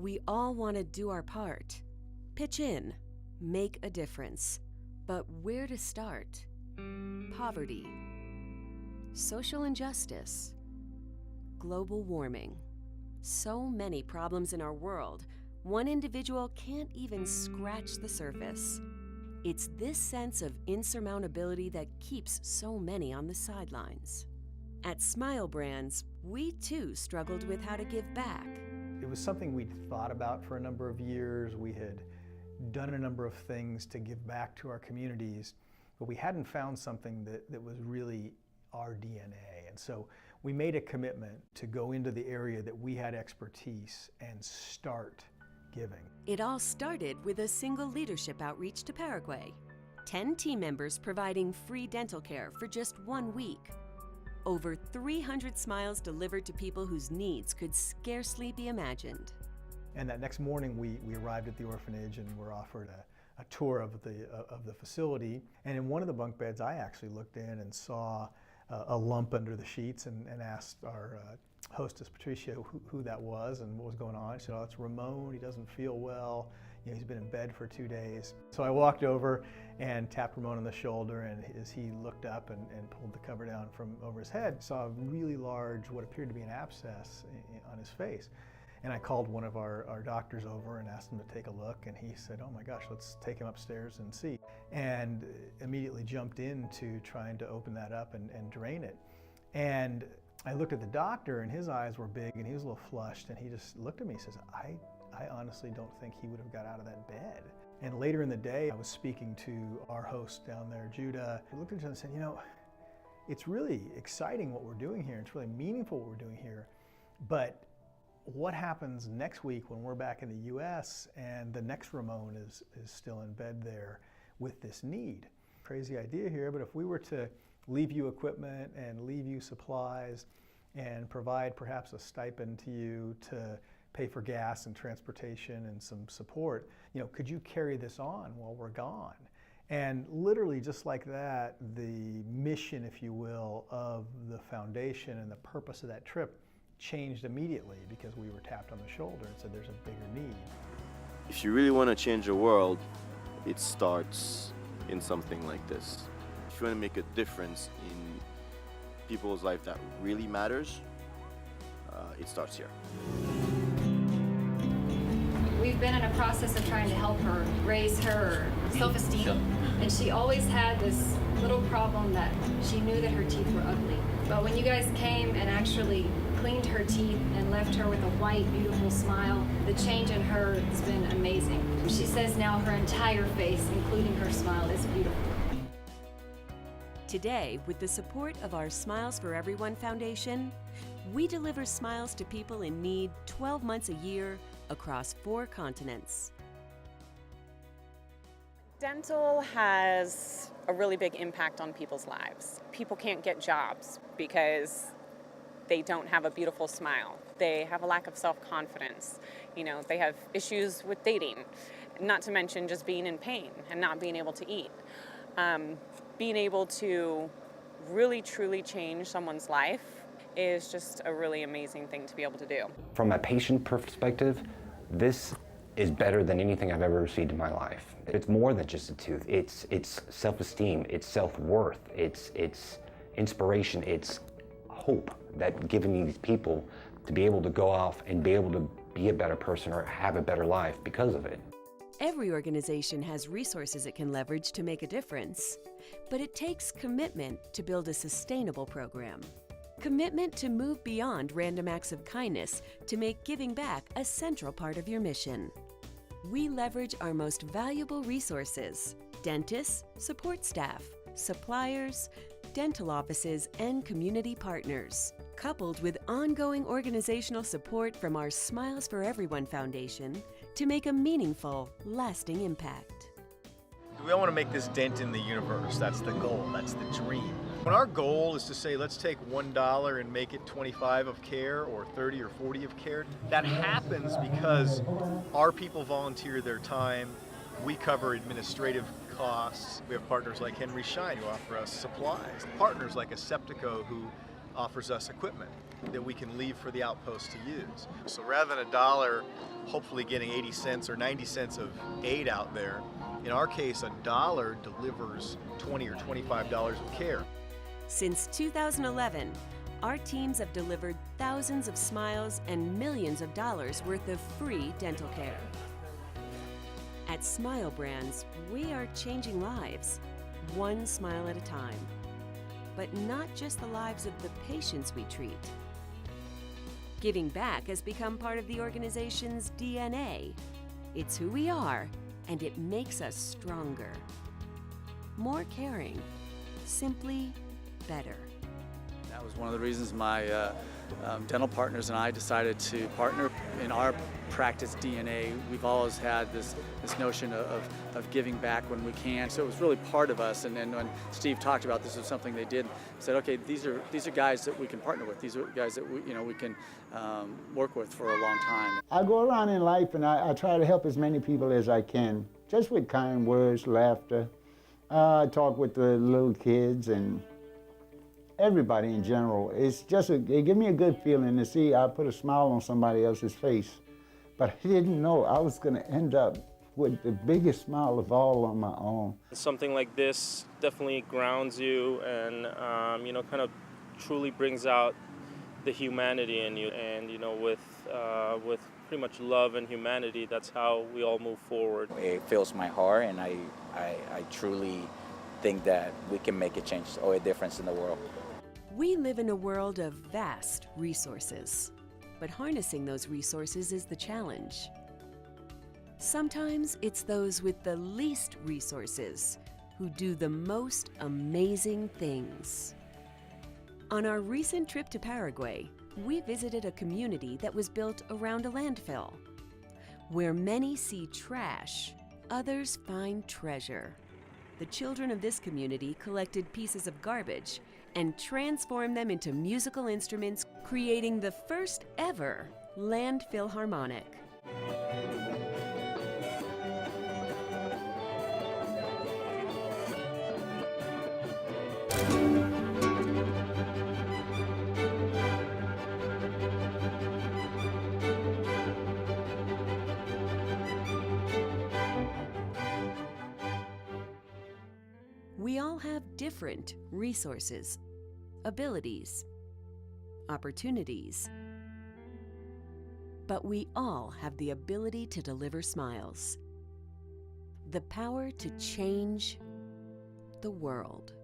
We all want to do our part, pitch in, make a difference. But where to start? Poverty, social injustice, global warming. So many problems in our world, one individual can't even scratch the surface. It's this sense of insurmountability that keeps so many on the sidelines. At Smile Brands, we too struggled with how to give back. It was something we'd thought about for a number of years. We had done a number of things to give back to our communities, but we hadn't found something that was really our DNA. And so we made a commitment to go into the area that we had expertise and start giving. It all started with a single leadership outreach to Paraguay. 10 team members providing free dental care for just 1 week. Over 300 smiles delivered to people whose needs could scarcely be imagined. And that next morning we arrived at the orphanage and were offered a tour of the facility. And in one of the bunk beds, I actually looked in and saw a lump under the sheets and asked our hostess, Patricia, who that was and what was going on. She said, "Oh, it's Ramon, he doesn't feel well. You know, he's been in bed for 2 days." So I walked over and tapped Ramon on the shoulder, and as he looked up and pulled the cover down from over his head, saw a really large, what appeared to be an abscess on his face. And I called one of our doctors over and asked him to take a look, and he said, "Oh my gosh, let's take him upstairs and see." And immediately jumped into trying to open that up and drain it. And I looked at the doctor, and his eyes were big, and he was a little flushed, and he just looked at me and says, I honestly don't think he would have got out of that bed. And later in the day, I was speaking to our host down there, Judah. I looked at him and said, "You know, it's really exciting what we're doing here. It's really meaningful what we're doing here. But what happens next week when we're back in the US and the next Ramon is still in bed there with this need?" Crazy idea here, but if we were to leave you equipment and leave you supplies and provide perhaps a stipend to you to pay for gas and transportation and some support, you know, could you carry this on while we're gone? And literally just like that, the mission, if you will, of the foundation and the purpose of that trip changed immediately because we were tapped on the shoulder and said there's a bigger need. If you really want to change the world, it starts in something like this. If you want to make a difference in people's life that really matters, it starts here. We've been in a process of trying to help her raise her self-esteem, and she always had this little problem that she knew that her teeth were ugly. But when you guys came and actually cleaned her teeth and left her with a white, beautiful smile, the change in her has been amazing. She says now her entire face, including her smile, is beautiful. Today, with the support of our Smiles for Everyone Foundation, we deliver smiles to people in need 12 months a year across 4 continents. Dental has a really big impact on people's lives. People can't get jobs because they don't have a beautiful smile. They have a lack of self-confidence. You know, they have issues with dating, not to mention just being in pain and not being able to eat. Being able to really truly change someone's life is just a really amazing thing to be able to do. From a patient perspective, this is better than anything I've ever received in my life. It's more than just a tooth. It's self-esteem, it's self-worth, it's inspiration, it's hope that giving these people to be able to go off and be able to be a better person or have a better life because of it. Every organization has resources it can leverage to make a difference, but it takes commitment to build a sustainable program. Commitment to move beyond random acts of kindness to make giving back a central part of your mission. We leverage our most valuable resources: dentists, support staff, suppliers, dental offices, and community partners, coupled with ongoing organizational support from our Smiles for Everyone Foundation to make a meaningful, lasting impact. We all want to make this dent in the universe. That's the goal, that's the dream. When our goal is to say, let's take $1 and make it 25 of care or 30 or 40 of care, that happens because our people volunteer their time. We cover administrative costs. We have partners like Henry Schein who offer us supplies. Partners like Aseptico who offers us equipment that we can leave for the outpost to use. So rather than $1 hopefully getting 80 cents or 90 cents of aid out there, in our case, $1 delivers $20 or $25 of care. Since 2011, our teams have delivered thousands of smiles and millions of dollars worth of free dental care. At Smile Brands, we are changing lives, one smile at a time. But not just the lives of the patients we treat. Giving back has become part of the organization's DNA. It's who we are, and it makes us stronger. More caring, simply better. That was one of the reasons my dental partners and I decided to partner. In our practice DNA, we've always had this notion of giving back when we can. So it was really part of us. And then when Steve talked about this was something they did, said, okay, these are guys that we can partner with. These are guys that we can work with for a long time. I go around in life and I try to help as many people as I can, just with kind words, laughter. I talk with the little kids and everybody in general. It's just, it gives me a good feeling to see I put a smile on somebody else's face. But I didn't know I was going to end up with the biggest smile of all on my own. Something like this definitely grounds you and, kind of truly brings out the humanity in you. And, with pretty much love and humanity, that's how we all move forward. It fills my heart, and I truly think that we can make a change or a difference in the world. We live in a world of vast resources, but harnessing those resources is the challenge. Sometimes it's those with the least resources who do the most amazing things. On our recent trip to Paraguay, we visited a community that was built around a landfill. Where many see trash, others find treasure. The children of this community collected pieces of garbage and transformed them into musical instruments, creating the first ever landfill harmonic. We all have different resources, abilities, opportunities, but we all have the ability to deliver smiles, the power to change the world.